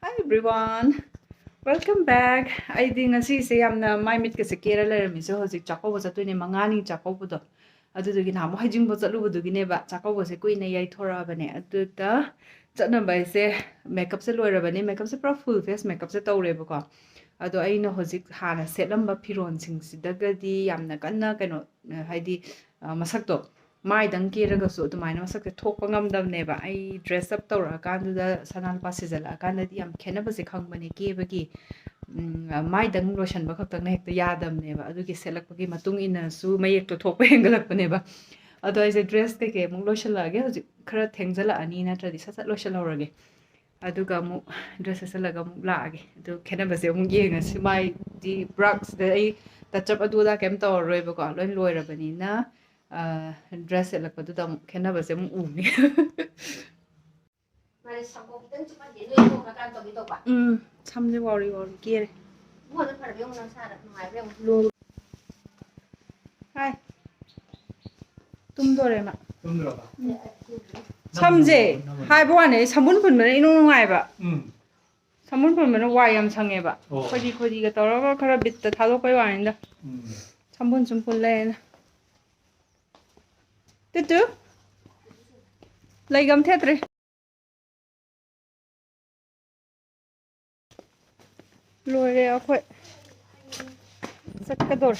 Hi everyone, welcome back. I think ngasi se yamna my meet ke se kera le mi so hoji Chakkouba chatoi ne mangani Chakkouba do adu du gi na mo hajing bo chatlu du gi ne ba Chakkouba se kui ne yai thora ba ne adu ta chatna ba se makeup se loira ba ne makeup se pro full face makeup se tawre ba ko ado ai no hoji hana selam ba phiron sing si daga di yamna kanna kaino haidi masak to mai dang ki raga so to mai no sak thok pa ngam dam ne ba ai dress up tawra kan du da sanal pa se jala kan di am khena ba se khang ba ne ke ba gi mai dang lotion ba khak tak na hek ta yadam ne ba adu ki selak pa gi matung ina su mai ek to thok pa hengalak pa ne ba ado ai se dress ke mung lotion la ge hoji khara thengjala ani na tra di sa lotion la rage adu ga mu dress se la ga mu la ge adu khena ba se mu yenga si mai di brush da ai ta chap adu da kem to roi ba ko loi loi ra ba ni na dress se la ko da khena ba se mu u ni 참지 워리 끼래. 하이. tum도래마. tum도라봐. 참지. 하이 보아네. 3분 분면 이놈 와이바. 3분 분면 와이암 상해봐. 코디가 떨어가 그래 밑에 다도 거의 와인다. 3분 좀 볼래. 뜨뜨? 레이감 테트리. Lôi ra khỏe sắc cái đồ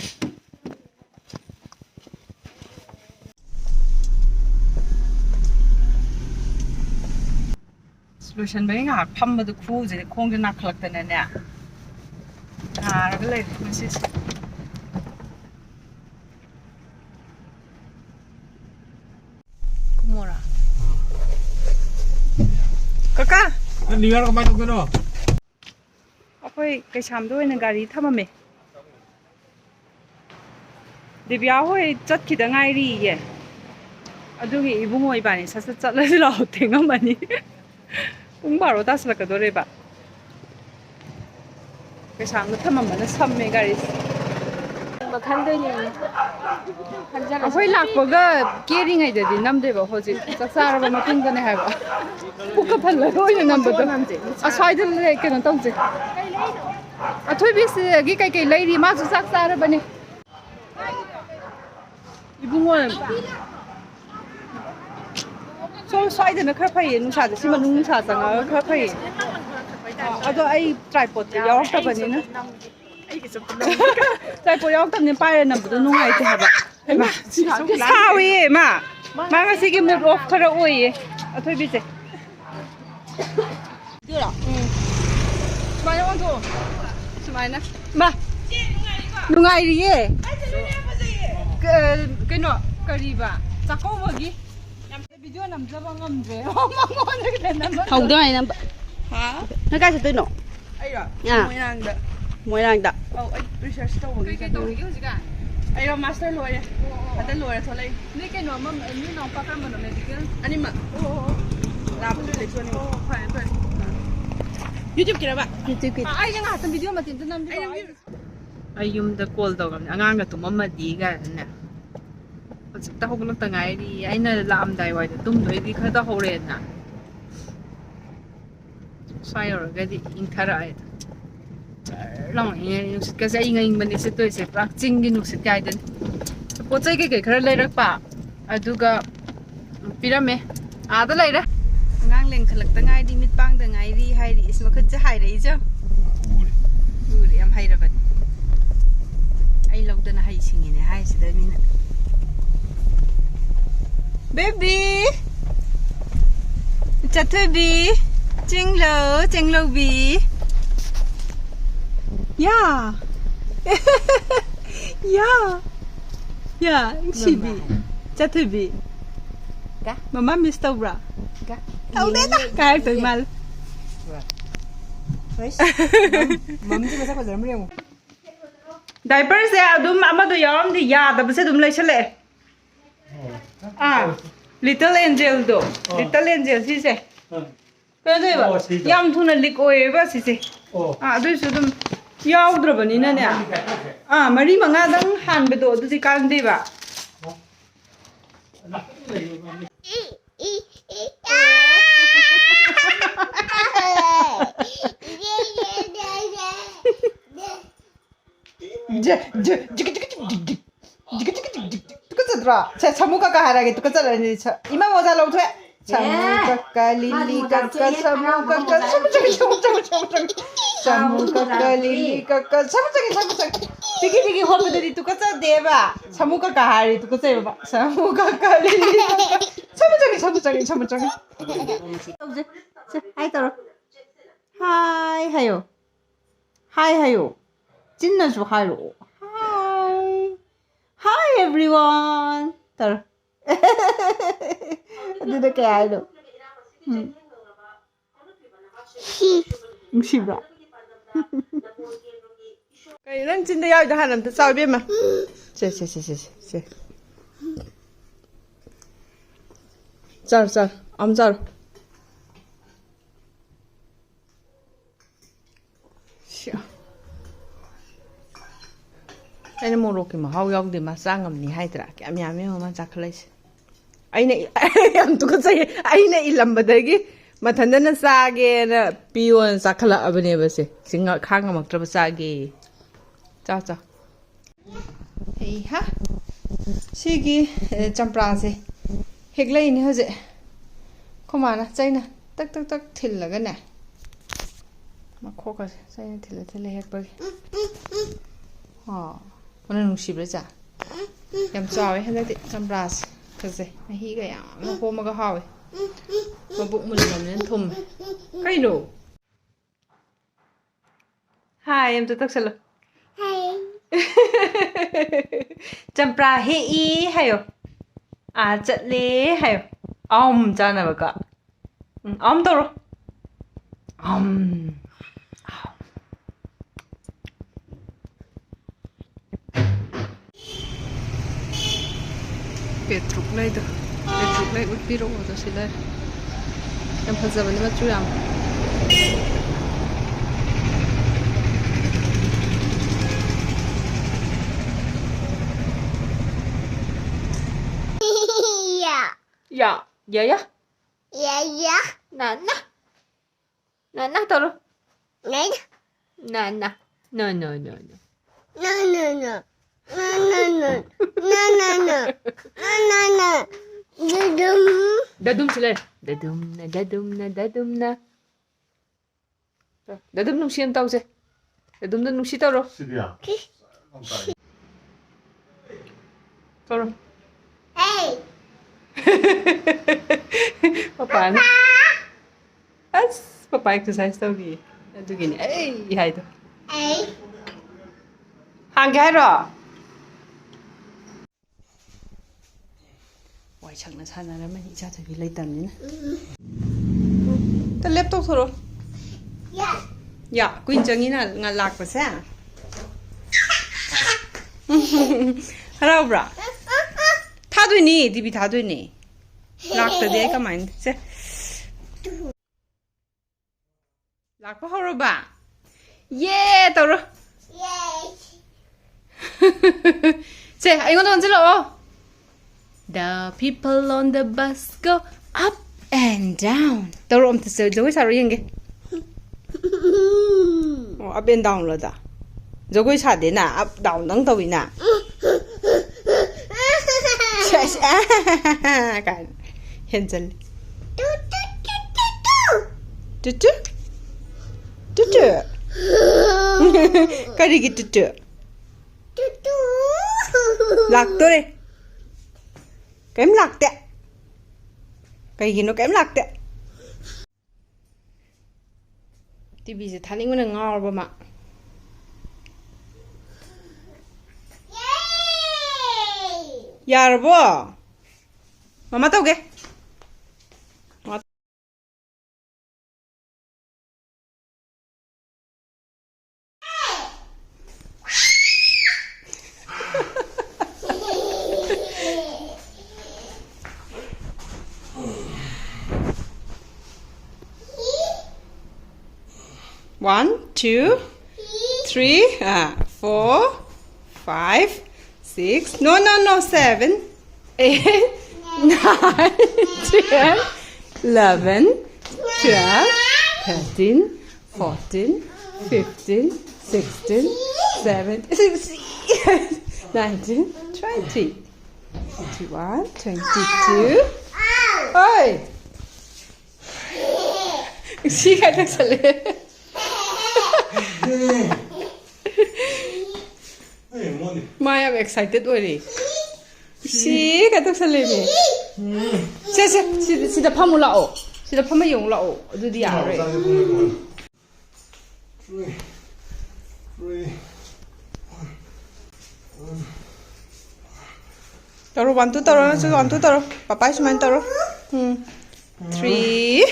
solution bên ngã phăm mà được khu gì không cho nặng lật thế này cái này mình sẽ kumora kakak đi ra cái máy đâu cái đó Oi, cái xăm đôi này gari thăm mà đi béo hồi chất khi đã ngay đi vậy, à đôi khi bung ngồi bàn này sát sát chất lấy lẩu tiếng không mà nhỉ, cũng bảo rồi ta sẽ là cái đó đấy bạn, cái xăm nó thăm mà nó xăm mấy gari, oi lạc vào cái kia đi ngay để đi nằm đây bảo hồi gì, chắc sao rồi mà tung cái này hay bảo, bốc cái phần lại thôi nhưng nằm vào đó, à xoay đến đây cái nó tông gì. À thôi biết cái lấy đi mà sắc xa ra bên này. Ibung ơi. So xoay thì nó khá phải nung xả thì mà nung xả rằng nó khá phải. À đó ai tripod thì yếu ra bên này nữa. Tripod yếu tầm nên bay nằm bữa nung ngày thì hả bạn? Mà sao vậy mà? Mà cái gì cái mood off khá là ôi. À thôi biết gì. Được rồi. Mà nó ăn thôi. Mana? Ma. Nungai ri ye. Cái nọ kari ba. Chakkouba gi. Video nam jaba ngam je. Mangon cái den nam. Không tới này nè. Hả? Nó cái gì tới nọ? Ai rồi. Moi lang da. Oh, ai research tàu cái tàu cái gì cả. Ai rồi master lawyer. Ada lawyer thôi lấy. Ni cái nọ mà ni nọ pa ka mà nó medical. Ani mà. Làm cái chuyện này. Phải. YouTube kira ba? YouTube kira. Ay yang hatan video matin to nam di ba? Ay yung the call daw kami. Angang ga tumama di ga na. Pag ta ko lang tangay di ay na laam dai wai tum doi di kha ta ho re na. Sai or ga di in thara ai. Long yung ka sa ingay man ni se to se prak ching gi nuk se kai den. Po chai ke khara lai rak pa. Aduga pirame. A da lai ra. Ngang lên khẩn lực ngay đi mít băng từ ngay đi hay đi mà khẩn chứ hay đấy chứ em hay là vậy ai lâu tên hay xin này hay sẽ đây mình baby chặt thôi bi cheng lâu bi yeah chị bi chặt thôi bi mama Mr. Bra đâu đấy ta cái tự mà diaper se adum amadu yam di ya da se dum lai chale little angel do little angel si se cái gì vậy yam thu na lik oi ba si se du su dum yaw dra bani na ne mari manga dang han be do du si kan di ba 똑같더라. 자, 사무가가 하라게 똑같잖아. 이만 모자 넣어도 돼. 사무가가 릴리가가 사무가가 사무가가 릴리가가 사무장이 비기비기 호프들이 똑같아 대봐. 사무가가 하리 똑같아 봐. 사무가가 릴리가가 사무장이 하이 떨어. 하이 하요. 하이 하요. 진나주 하요. 하이. Hi everyone. 떨어. Dito kaya ano? Siba. Kaya lang tinda yaw da hanam ta sabi ma. Se. Jar. Am jar. Sure. Anh mua rồi mà hao yong thì mà sang ngầm thì hay thật cái nhà mấy hôm chắc lấy anh này em tụi con say anh này làm bật đấy mà thằng nó sa cái nó pion sa khla ở bên này bớt xin ngợi khang mà trâu sa cái chào hey ha 시기 점프라세 핵레이니 하지 그만아 짜이나 딱딱딱 틸러가네 막 코가 짜이나 틸러 핵버기 오늘 농시브자 ям 짜왜 했는데 점프라세 그제 희가 야 호마가 하we 마북 물리는 톰 까이노 하이 em tự 살로 Hi. Champra hei hayo. Chatlure hayo. Chana baka. Toro. Petruk lai to. Petruk lai utpiro to sila. Em phazabani ma chuyam. Yeah. Ya. Yeah. Nana toro. No. No. No. Dadum sila. Dadum na. Dadum nung siyang tao siya. Dadum na nung si toro. Sidia. Toro. Hey. Paano? Papa exercise daw gi. Ito gini. Ay, hay to. Hey. Hangero. Wai chak na sana naman isa to gi laitam ni na. Ta laptop thoro. Yeah. Ya, kuin changi na nga lak pa sa. Hello bra. 타도니 디비 타도니 락도 돼 가만 세 락파 하러 봐예 떠러 Yes. 세 이거는 언제로 The people on the bus go up and down 떠러 엄청 세 저기 사러 연게 up and down 러다 저기 사대나 up down 당 더위나 kan Hansel tutu kari gitu tutu lạc tôi đi kém lạc tệ cái gì nó kém lạc tệ TV sẽ thay những cái ngon rồi mà 여러분 엄마 또 오게 One, 2, 3, 4, 5, 6, no, 7, 8, 9, 10, 11, 12, 13, 14, 15, 16, 17, 19, 20. 21, 22. Ôi! Xí khai thác sẵn lên. Mai I'm excited already. Xí khai thác sẵn lên nè. Xí đã phá mù lạo. Xí đã phá mù dùng lạo. Đưa đi à rồi. 1, 2, taro. So 1, 2, taro. Papa is mine, taro. 3.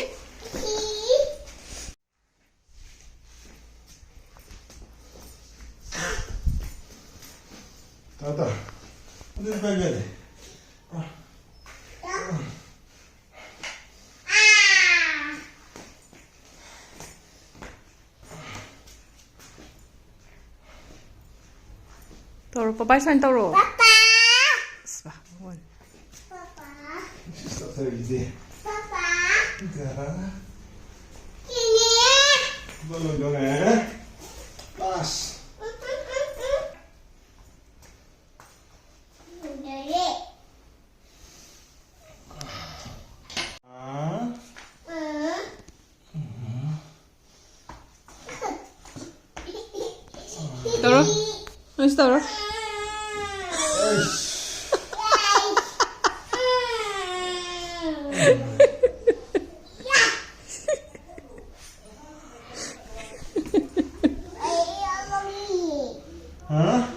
Tata, what is my belly? Taro, Papa is mine, taro. Papa. One. Papa. It's not so easy. Papa. Yeah. Ini. Belum dong ya. Pas. Dari. Ah. Taro. Where's taro? Hah?